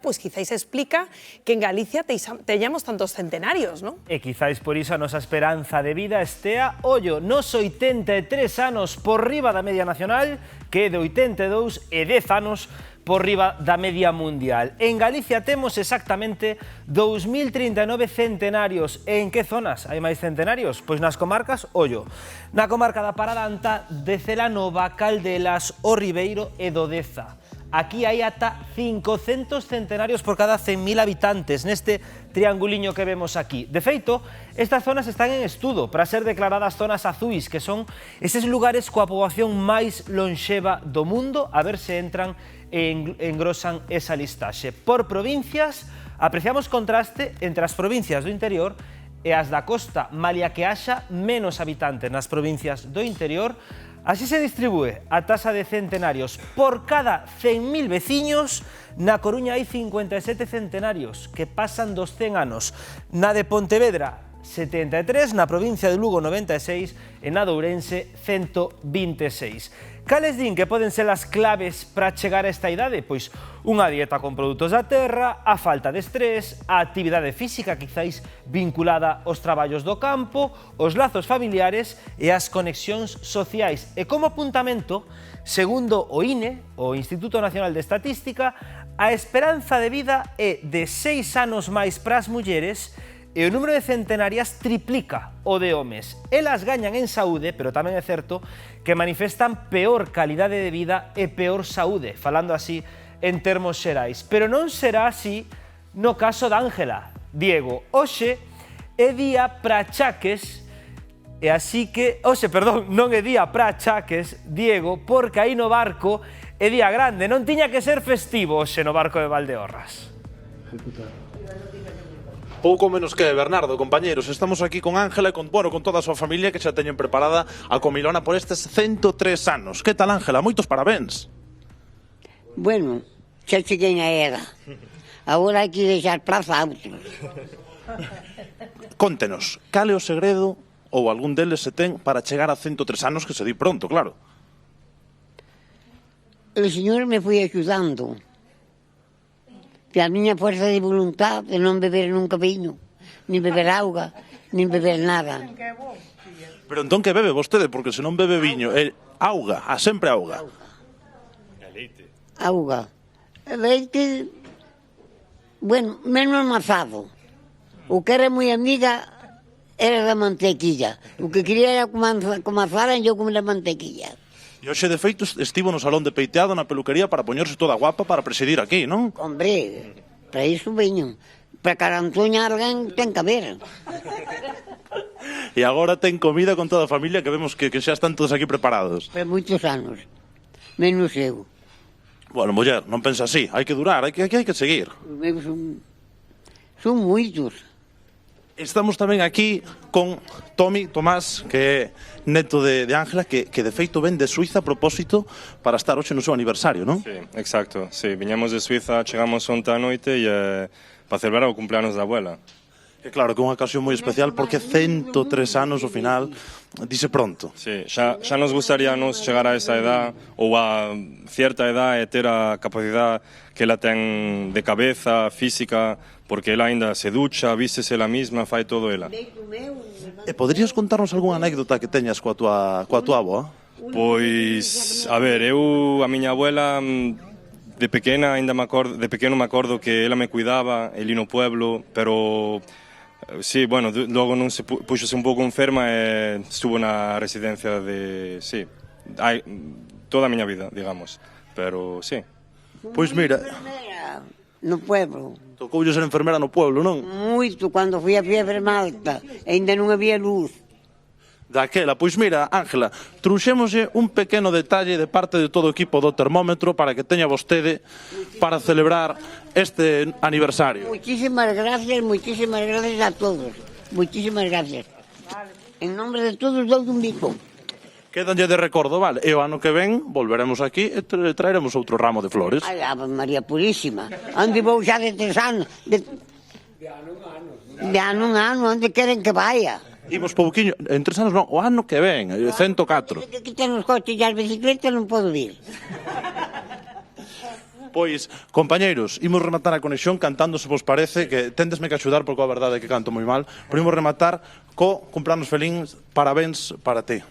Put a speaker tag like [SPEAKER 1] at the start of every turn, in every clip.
[SPEAKER 1] pues quizáis explica que en Galicia teñamos tantos centenarios, non?
[SPEAKER 2] E quizáis por iso a nosa esperanza de vida estea, ollo, nos 83 anos por riba da media nacional, que é de 82 e 10 anos por riba da media mundial. En Galicia temos exactamente 2039 centenarios. E en que zonas hai máis centenarios? Pois nas comarcas, ollo, na comarca da Parada Alta, de Celanova, Caldelas, O Ribeiro e do Deza. Aquí hai ata 500 centenarios por cada 100.000 habitantes neste trianguliño que vemos aquí. De feito, estas zonas están en estudo para ser declaradas zonas azuis, que son eses lugares coa poboación máis lonxeva do mundo, a ver se entran e engrosan esa listaxe. Por provincias, apreciamos contraste entre as provincias do interior e as da costa, malia que haxa menos habitantes nas provincias do interior. Así se distribúe a tasa de centenarios. Por cada 100.000 veciños, na Coruña hai 57 centenarios, que pasan dos 100 anos. Na de Pontevedra, 73, na provincia de Lugo, 96, e na de Ourense, 126. Cales din que poden ser as claves para chegar a esta idade? Pois unha dieta con produtos da terra, a falta de estrés, a actividade física quizáis vinculada aos traballos do campo, os lazos familiares e as conexións sociais. E como apuntamento, segundo o INE, o Instituto Nacional de Estatística, a esperanza de vida é de 6 anos máis para as mulleres e o número de centenarias triplica o de homes. Elas gañan en saúde, pero tamén é certo que manifestan peor calidade de vida e peor saúde, falando así en termos xerais. Pero non será así no caso de Ángela. Diego, hoxe é día para achaques, e así que... non é día para achaques, Diego, porque aí no barco é día grande. Non tiña que ser festivo hoxe no barco de Valdeorras.
[SPEAKER 3] Pouco menos que Bernardo, compañeros. Estamos aquí con Ángela e con toda a súa familia que xa teñen preparada a comilona por estes 103 anos. Que tal, Ángela? Moitos parabéns.
[SPEAKER 4] Bueno, xa cheguei na era. Agora hai que deixar praza a outros.
[SPEAKER 3] Contenos, cal é o segredo, ou algún deles se ten, para chegar a 103 anos, que se di pronto, claro?
[SPEAKER 4] O señor me foi axudando. Que a miña fuerza de voluntad de non beber nunca viño, nin beber auga, nin beber nada.
[SPEAKER 3] Pero entón que bebe vostede? Porque se non bebe viño, é auga, sempre auga.
[SPEAKER 4] Auga. Leite, bueno, menos mazado. O que era moi amiga era da mantequilla. O que quería era comazar e eu comer a mantequilla.
[SPEAKER 3] E hoxe, de feito, estivo no salón de peiteado na peluquería para poñerse toda guapa para presidir aquí, non?
[SPEAKER 4] Hombre, para iso veño. Para carantoña alguén ten que haber.
[SPEAKER 3] E agora ten comida con toda a familia, que vemos que xa están todos aquí preparados.
[SPEAKER 4] Para moitos anos. Menos eu.
[SPEAKER 3] Bueno, muller, non pensa así. Hai que durar, hai que seguir.
[SPEAKER 4] Os meus son moitos.
[SPEAKER 3] Estamos tamén aquí con Tomás, que é neto de Ángela, que de feito ven de Suiza a propósito para estar hoxe no seu aniversario, non?
[SPEAKER 5] Sí, exacto. Sí, viñamos de Suiza, chegamos onte a noite e para celebrar o cumpleanos da abuela.
[SPEAKER 3] E claro, que é unha ocasión moi especial porque 103 anos ao final dice pronto.
[SPEAKER 5] Sí, xa nos gustaríanos chegar a esa edad ou a cierta edad e ter a capacidade que ela ten de cabeza, física, porque ela ainda se ducha, vístese ela mesma, fai todo ela.
[SPEAKER 3] E poderías contarnos algunha anécdota que teñas coa tua avoa?
[SPEAKER 5] Pois, a ver, a miña abuela de pequeno me acordo que ela me cuidaba ali no pueblo, pero sí, bueno, logo non se puxose un pouco enferma e estuvo na residencia de, sí, toda a miña vida, digamos, pero sí.
[SPEAKER 3] Pois mira,
[SPEAKER 4] no pueblo.
[SPEAKER 3] Tocoulle ser enfermera no pueblo, non?
[SPEAKER 4] Moito, cando fui a fiebre malta, ainda non había luz.
[SPEAKER 3] Daquela, pois mira, Ángela, trouxémoslle un pequeno detalle de parte de todo o equipo do termómetro para que teña vostede para celebrar este aniversario.
[SPEAKER 4] Muchísimas gracias a todos. Muchísimas gracias. En nombre de todos, dou un bico.
[SPEAKER 3] Quédanlle de recordo, vale? E o ano que ven volveremos aquí e traeremos outro ramo de flores.
[SPEAKER 4] Ai, Ave María Purísima. Onde vou xa de 3 anos? De ano en ano, onde queren que vaya?
[SPEAKER 3] Imos pouquiño, en 3 anos non, o ano que ven, 104.
[SPEAKER 4] Que ten os coches e as bicicletas non podo vir.
[SPEAKER 3] Pois, compañeiros, imos rematar a conexión cantando, se vos parece, que tendesme que axudar porque a verdade é que canto moi mal, pero imos rematar co cumplanos feliz, parabéns para ti.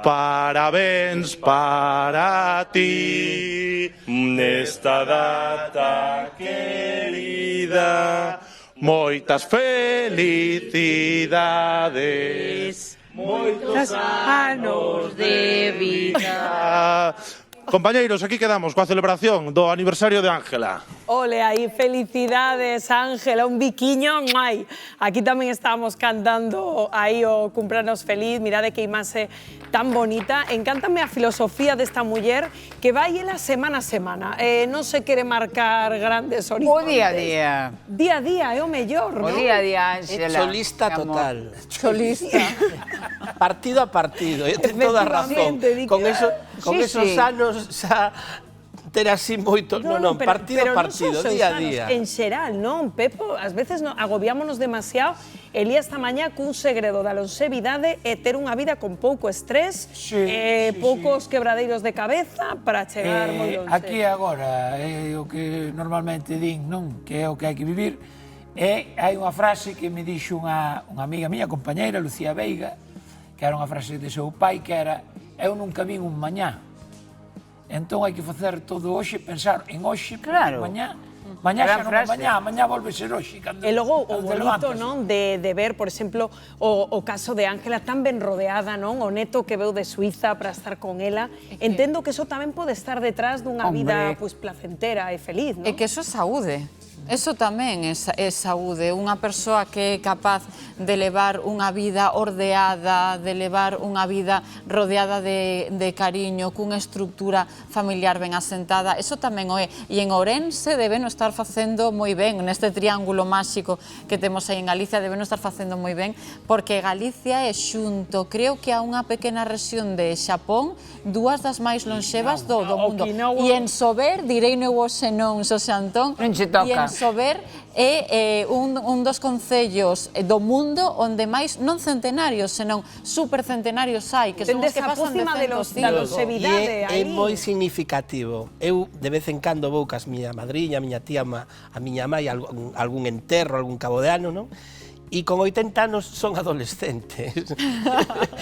[SPEAKER 3] Parabéns para ti nesta data querida, moitas felicidades, moitos anos de vida. Compañeiros, aquí quedamos coa celebración do aniversario de Ángela.
[SPEAKER 1] Ole aí, felicidades, Ángela, un biquiño, ai. Aquí tamén estamos cantando aí o cumpranos feliz, mirade que imase tan bonita. Encántame a filosofía desta muller que vai ela semana a semana. Non se quere marcar grandes horizontes.
[SPEAKER 6] O día a día.
[SPEAKER 1] Día a día, é o mellor, non?
[SPEAKER 6] O día a día, Ángela.
[SPEAKER 7] Cholista total.
[SPEAKER 6] Cholista.
[SPEAKER 7] Partido a partido, ten toda a razón. Con esos anos xa ter así moito, non, partido a partido, día a día.
[SPEAKER 1] En xeral, non, Pepo, ás veces agobiámonos demasiado. Elía esta mañá cun segredo da longevidade é ter unha vida con pouco estrés, poucos quebradeiros de cabeza para chegar moi longe.
[SPEAKER 8] Aquí agora é o que normalmente din, non? Que é o que hai que vivir. E hai unha frase que me dixo unha amiga miña, compañeira, Lucía Veiga, que era unha frase de seu pai, que era: eu nunca vin un mañá. Entón hai que facer todo hoxe, pensar en hoxe, mañá. Mañá xa non é mañá, mañá volve ser hoxe.
[SPEAKER 1] E logo o bonito, non, de ver, por exemplo, o caso de Ángela tan ben rodeada, non? O neto que veu de Suiza para estar con ela. Entendo que eso tamén pode estar detrás dunha vida placentera e feliz, non?
[SPEAKER 6] E que eso é saúde. Eso tamén é saúde, unha persoa que é capaz de levar unha vida ordeada, de levar unha vida rodeada de cariño, cunha estructura familiar ben asentada, eso tamén o é. E en Ourense deben estar facendo moi ben, neste triángulo máxico que temos aí en Galicia, deben estar facendo moi ben, porque Galicia é xunto, creo que a unha pequena rexión de Xapón, dúas das máis lonxevas do mundo. E en Sober, direi no hoxe non, Xosé Antón, non se toca.
[SPEAKER 1] Sober é un dos concellos do mundo onde máis non centenarios, senón supercentenarios hai, que son os que pasan de 100 anos.
[SPEAKER 7] E é moi significativo. Eu de vez en cando vou cas miña madriña, a miña tía, a miña mai, algún enterro, algún cabo de ano, non? E con 80 anos son adolescentes.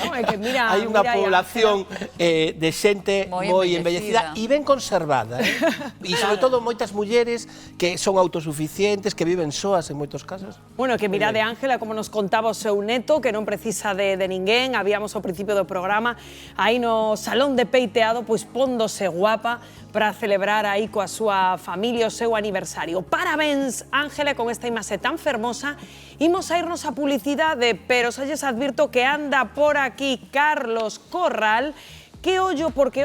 [SPEAKER 7] Hai unha población de xente moi envellecida e ben conservada. E, sobre todo, moitas mulleres que son autosuficientes, que viven soas en moitos casos.
[SPEAKER 1] Bueno, que mirade, Ángela, como nos contaba o seu neto, que non precisa de ninguén. Habíamos ao principio do programa, aí no salón de peiteado, pois póndose guapa para celebrar aí coa súa familia o seu aniversario. Parabéns, Ángela, con esta imaxe tan fermosa. Imos a irnos a publicidade, pero xa lles advirto que anda por aquí Carlos Corral, que ollo porque